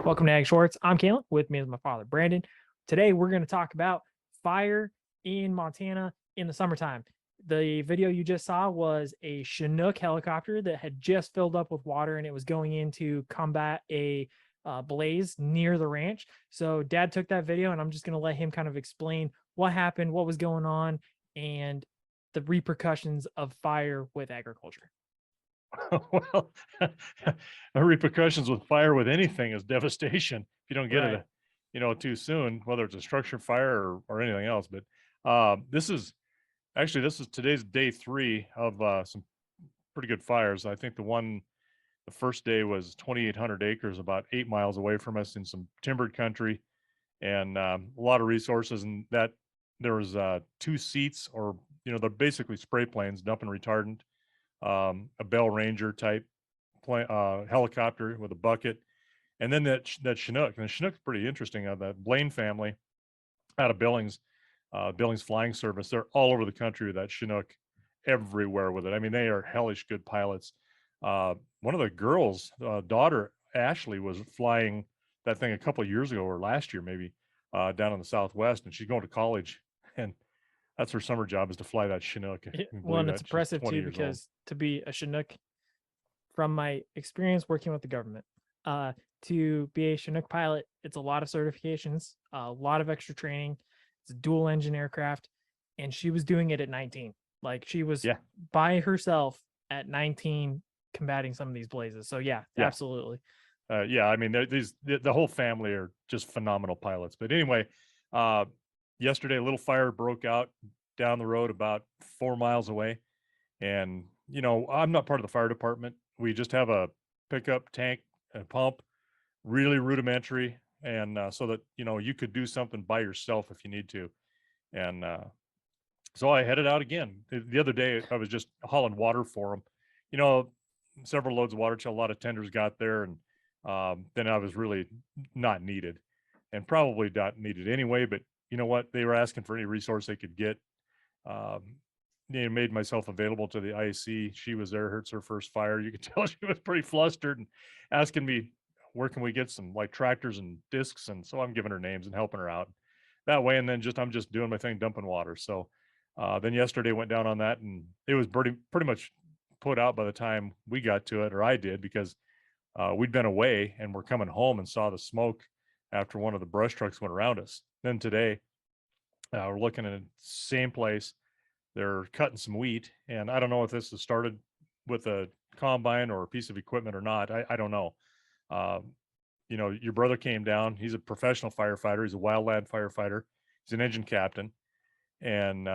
Welcome to Ag Shorts. I'm Calen. With me is my father, Brandon. Today, we're going to talk about fire in Montana in the summertime. The video you just saw was a Chinook helicopter that had just filled up with water and it was going in to combat a blaze near the ranch. So Dad took that video and I'm just going to let him kind of explain what happened, what was going on, and the repercussions of fire with agriculture. Well, the repercussions with fire with anything is devastation if you don't get Right. it, too soon, whether it's a structure fire or anything else. But this is today's day 3 of some pretty good fires. I think the first day was 2,800 acres, about 8 miles away from us in some timbered country, and a lot of resources. And that there was 2 seats, or they're basically spray planes dumping retardant, a Bell Ranger type helicopter with a bucket, and then that Chinook. And the Chinook's pretty interesting. The Blaine family out of Billings, Billings Flying Service, they're all over the country with that Chinook, everywhere with it. I mean, they are hellish good pilots. One of the girls' daughter, Ashley, was flying that thing a couple of years ago, or last year maybe, down in the Southwest, and she's going to college, and that's her summer job, is to fly that Chinook. I can Well, believe and it's that. She's impressive 20 too, years old. because to be a Chinook, from my experience working with the government, uh, to be a Chinook pilot, it's a lot of certifications, a lot of extra training. It's a dual engine aircraft, and she was doing it at 19. Like she was Yeah. by herself at 19 combating some of these blazes. So yeah, Yeah. absolutely. Yeah, I mean, the whole family are just phenomenal pilots. But anyway, uh, yesterday a little fire broke out down the road about 4 miles away, and I'm not part of the fire department. We just have a pickup tank and pump, really rudimentary, and so that you could do something by yourself if you need to. And so I headed out again. The other day I was just hauling water for them. You know, Several loads of water till a lot of tenders got there, and then I was really not needed, and probably not needed anyway. But you know what? They were asking for any resource they could get. Um, Made myself available to the IC. She was there. It's her first fire. You could tell she was pretty flustered and asking me, where can we get some like tractors and discs? And so I'm giving her names and helping her out that way. And then I'm just doing my thing, dumping water. So then yesterday went down on that, and it was pretty much put out by the time we got to it, or I did, because we'd been away and we're coming home and saw the smoke after one of the brush trucks went around us. Then today, we're looking at the same place. They're cutting some wheat, and I don't know if this has started with a combine or a piece of equipment or not. I don't know. Um, your brother came down. He's a professional firefighter. He's a wildland firefighter. He's an engine captain, and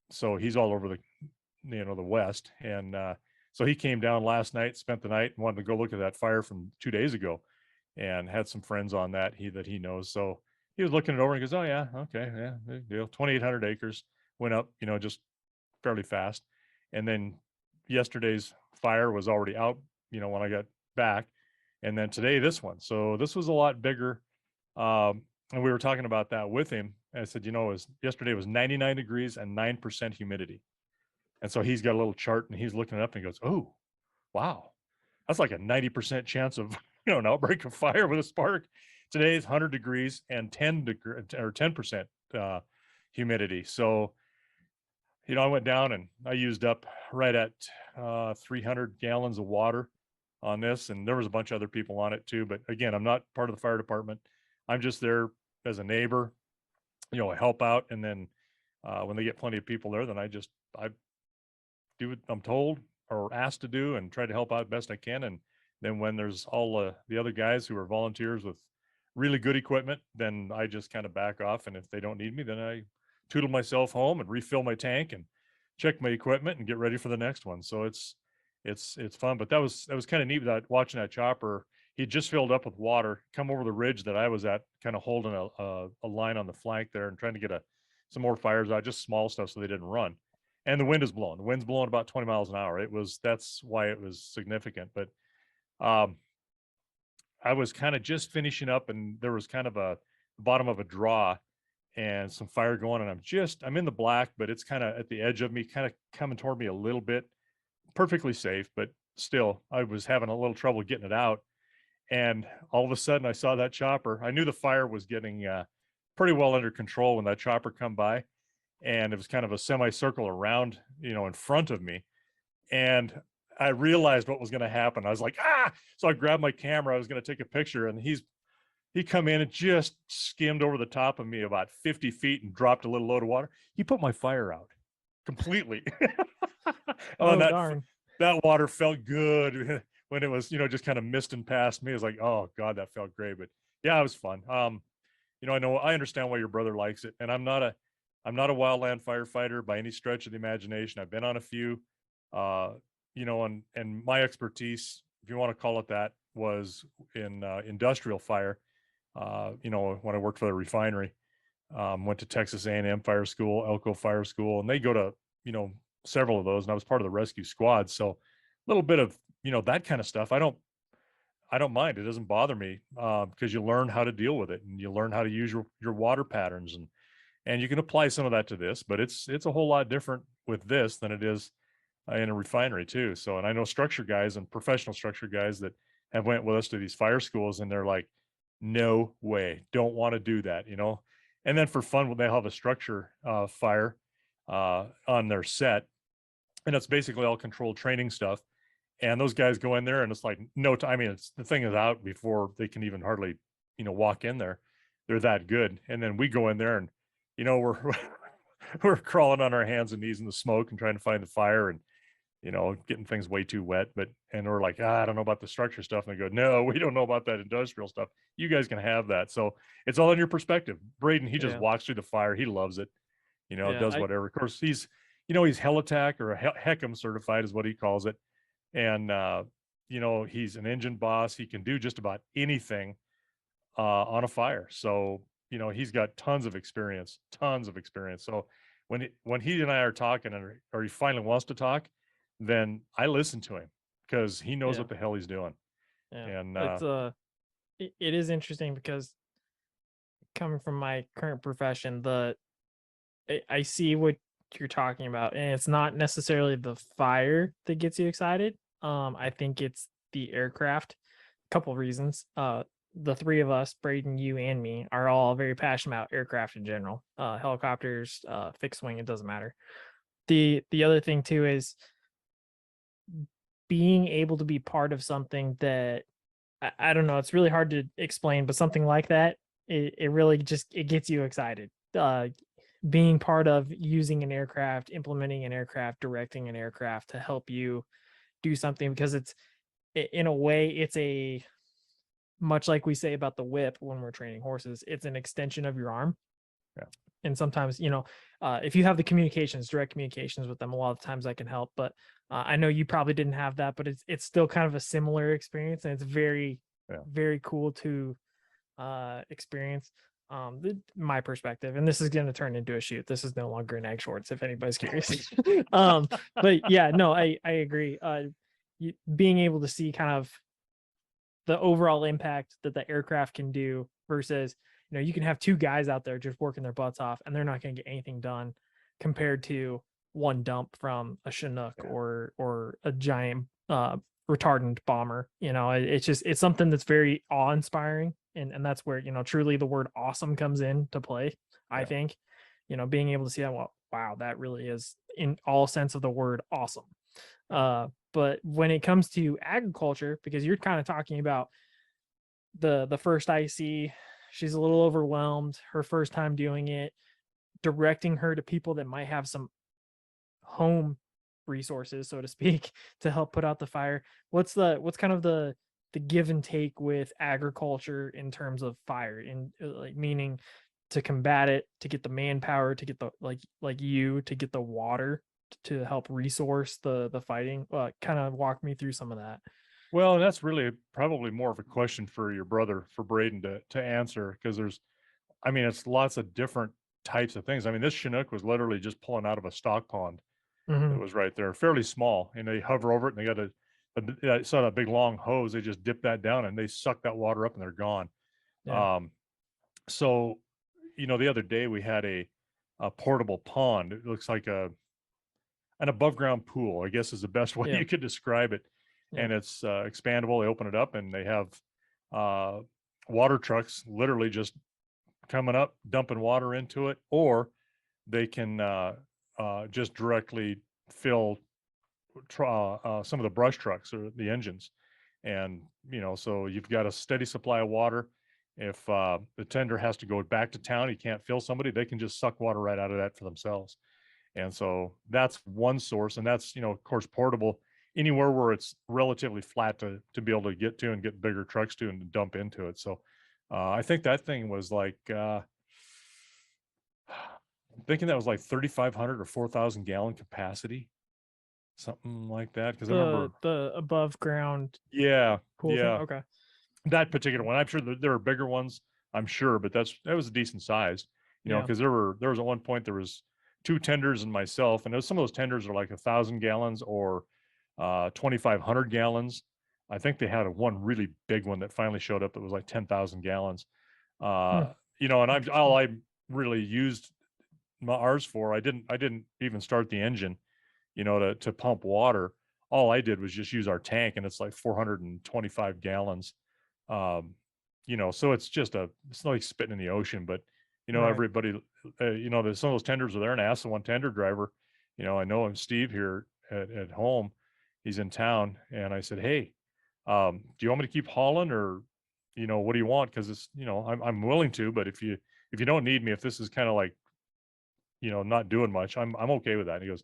so he's all over the West. And so he came down last night, spent the night, and wanted to go look at that fire from 2 days ago, and had some friends on that he knows. So he was looking it over and goes, "Oh yeah, okay, yeah, big deal. 2,800 acres went up, just fairly fast." And then yesterday's fire was already out, when I got back, and then today this one. So this was a lot bigger. And we were talking about that with him. And I said, yesterday was 99 degrees and 9% humidity. And so he's got a little chart and he's looking it up and he goes, "Oh, wow, that's like a 90% chance of an outbreak of fire with a spark." Today is 100 degrees and 10% humidity. So I went down and I used up right at 300 gallons of water on this, and there was a bunch of other people on it too. But again, I'm not part of the fire department. I'm just there as a neighbor, help out, and then when they get plenty of people there, then I do what I'm told or asked to do and try to help out best I can. And then when there's all the other guys who are volunteers with really good equipment, then I just kind of back off. And if they don't need me, then I tootle myself home and refill my tank and check my equipment and get ready for the next one. So it's fun. But that was kind of neat, that watching that chopper. He just filled up with water, come over the ridge that I was at, kind of holding a line on the flank there and trying to get some more fires out, just small stuff so they didn't run. And the wind is blowing. The wind's blowing about 20 miles an hour. That's why it was significant. But um, I was kind of just finishing up, and there was kind of a bottom of a draw and some fire going, and I'm in the black, but it's kind of at the edge of me, kind of coming toward me a little bit. Perfectly safe, but still I was having a little trouble getting it out. And all of a sudden I saw that chopper. I knew the fire was getting pretty well under control when that chopper come by, and it was kind of a semicircle around, in front of me. And I realized what was going to happen. I was like, ah! So I grabbed my camera. I was going to take a picture, and he come in and just skimmed over the top of me about 50 feet and dropped a little load of water. He put my fire out completely. Oh, and Oh darn. that water felt good when it was, just kind of misting past me. It was like, oh God, that felt great. But yeah, it was fun. I understand why your brother likes it. And I'm not a wildland firefighter by any stretch of the imagination. I've been on a few, uh, and my expertise, if you want to call it that, was in industrial fire. When I worked for the refinery, went to Texas A&M Fire School, Elko Fire School, and they go to, several of those, and I was part of the rescue squad. So a little bit of, that kind of stuff. I don't mind. It doesn't bother me, because you learn how to deal with it, and you learn how to use your water patterns, and you can apply some of that to this, but it's a whole lot different with this than it is in a refinery too. So, and I know structure guys and professional structure guys that have went with us to these fire schools, and they're like, no way, don't want to do that, And then for fun, when they have a structure fire on their set, and it's basically all controlled training stuff. And those guys go in there, and it's like no time. I mean, it's the thing is out before they can even hardly, walk in there. They're that good. And then we go in there, and we're we're crawling on our hands and knees in the smoke and trying to find the fire, and getting things way too wet. And we're like, I don't know about the structure stuff. And they go, no, we don't know about that industrial stuff. You guys can have that. So it's all in your perspective. Braden, he just Yeah. walks through the fire. He loves it. Yeah. Does whatever. Of course, he's Helitac or Heckam certified is what he calls it. And, he's an engine boss. He can do just about anything on a fire. So, he's got tons of experience. So when he and I are talking, or he finally wants to talk, then I listen to him because he knows Yeah. what the hell he's doing. Yeah. And It is interesting because coming from my current profession, I see what you're talking about, and it's not necessarily the fire that gets you excited. I think it's the aircraft. Couple reasons. The three of us, Braden, you, and me, are all very passionate about aircraft in general. Helicopters, fixed wing, it doesn't matter. The other thing too is being able to be part of something that I don't know, it's really hard to explain, but something like that, it really just it gets you excited. Being part of using an aircraft, implementing an aircraft, directing an aircraft to help you do something, because in a way, it's a much like we say about the whip when we're training horses, it's an extension of your arm. Yeah. And sometimes, if you have the communications, direct communications with them, a lot of times that can help. But I know you probably didn't have that, but it's still kind of a similar experience, and it's very, very cool to experience. My perspective, and this is going to turn into a shoot. This is no longer an egg shorts, if anybody's curious. But yeah, no, I agree. Being able to see kind of the overall impact that the aircraft can do versus, you can have two guys out there just working their butts off and they're not going to get anything done compared to one dump from a Chinook or a giant retardant bomber. It's something that's very awe-inspiring, and that's where truly the word awesome comes in to play. I think being able to see that, well, wow, that really is in all sense of the word awesome. But when it comes to agriculture, because you're kind of talking about the first IC, she's a little overwhelmed, her first time doing it, directing her to people that might have some home resources, so to speak, to help put out the fire. What's kind of the give and take with agriculture in terms of fire, in like meaning to combat it, to get the manpower, to get the like you to get the water to help resource the fighting. Kind of walk me through some of that. well, that's really probably more of a question for your brother, for Braden to answer, because it's lots of different types of things. I mean, this Chinook was literally just pulling out of a stock pond. It was right there, fairly small, and they hover over it, and they got saw that big long hose. They just dip that down and they suck that water up, and they're gone. Yeah. So, the other day we had a portable pond. It looks like an above ground pool, I guess is the best way Yeah. you could describe it. Yeah. And it's expandable. They open it up, and they have uh, water trucks literally just coming up, dumping water into it, or they can just directly fill some of the brush trucks or the engines. And, so you've got a steady supply of water. If the tender has to go back to town, he can't fill somebody, they can just suck water right out of that for themselves. And so that's one source. And that's, of course, portable anywhere where it's relatively flat to be able to get to and get bigger trucks to and dump into it. So I think that thing was like, I'm thinking that was like 3,500 or 4,000 gallon capacity, something like that. Because I remember, The above ground yeah, pool thing. yeah, Okay. that particular one. I'm sure there are bigger ones. I'm sure, but that was a decent size. Yeah. Because there was at one point there was two tenders and myself, and some of those tenders are like 1,000 gallons or 2,500 gallons. I think they had one really big one that finally showed up that was like 10,000 gallons. Hmm. And all Interesting. I really used ours for. I didn't even start the engine, to pump water. All I did was just use our tank, and it's like 425 gallons. Um, so it's like spitting in the ocean, but Right. everybody, there's some of those tenders are there, and I asked the one tender driver, I know him, Steve here at home, he's in town, and I said, hey, do you want me to keep hauling, or, what do you want? Cause it's, I'm willing to, but if you don't need me, if this is kind of like, not doing much, I'm okay with that. And he goes,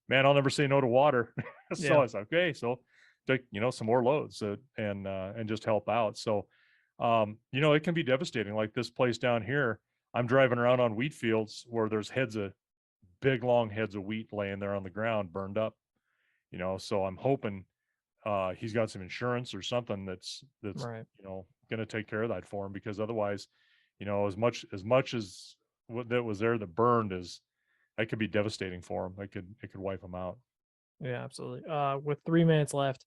man, I'll never say no to water. So Yeah. I said, okay, so take, some more loads and just help out. So, it can be devastating. Like this place down here, I'm driving around on wheat fields where there's big long heads of wheat laying there on the ground, burned up, so I'm hoping, he's got some insurance or something that's, Right. going to take care of that for him, because otherwise, as much as what that was there that burned is, that could be devastating for him. It could wipe him out. Yeah, absolutely. With 3 minutes left,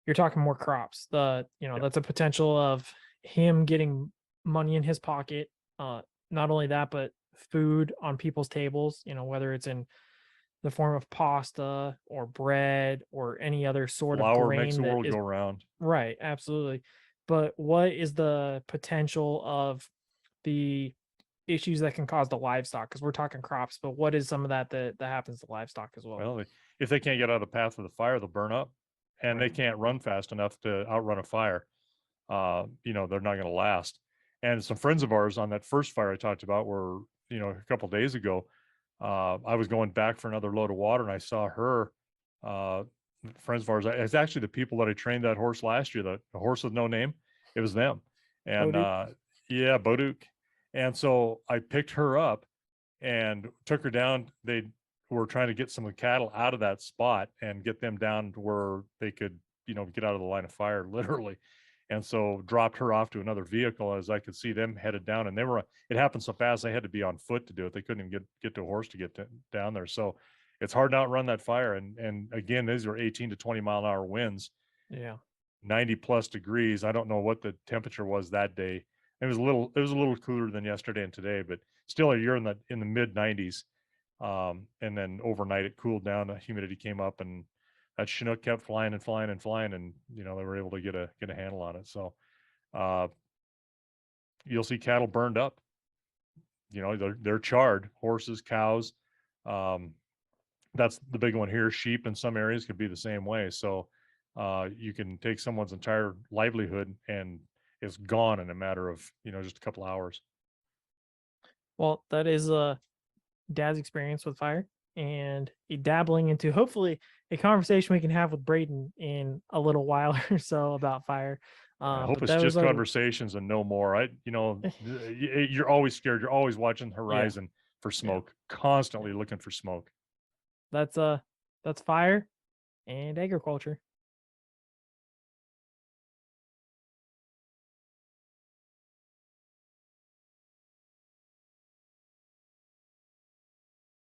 you're talking more crops. Yeah. That's a potential of him getting money in his pocket. Uh, Not only that, but food on people's tables, whether it's in the form of pasta or bread or any other sort of Flour makes grain the that world is go round. right, absolutely. But what is the potential of the issues that can cause the livestock? Because we're talking crops, but what is some of that happens to livestock as well? Well, if they can't get out of the path of the fire, they'll burn up, and they Right. can't run fast enough to outrun a fire. They're not going to last. And some friends of ours on that first fire I talked about were, a couple days ago. I was going back for another load of water, and I saw her. Uh, Friends of ours. It's actually the people that I trained that horse last year. The horse with no name. It was them, and Boduk? yeah, Boduk. And so I picked her up and took her down. They were trying to get some of the cattle out of that spot and get them down to where they could, get out of the line of fire, literally. And so dropped her off to another vehicle as I could see them headed down. And it happened so fast, they had to be on foot to do it. They couldn't even get to a horse to get down there. So it's hard to outrun that fire. And again, these were 18 to 20-mile-an-hour winds, Yeah. 90 plus degrees. I don't know what the temperature was that day. It was a little cooler than yesterday and today, but still you're in the mid 90s. And then overnight it cooled down, the humidity came up, and that Chinook kept flying and flying and flying, and they were able to get a handle on it. So uh, you'll see cattle burned up. They're charred. Horses, cows. Um, that's the big one here. Sheep in some areas could be the same way. So you can take someone's entire livelihood and it's gone in a matter of just a couple hours. Well, that is Dad's experience with fire and dabbling into hopefully a conversation we can have with Braden in a little while or so about fire. I hope But it's that was just a conversations and no more. You're always scared. You're always watching the yeah, horizon for yeah, smoke, yeah. constantly looking for smoke. That's that's fire and agriculture.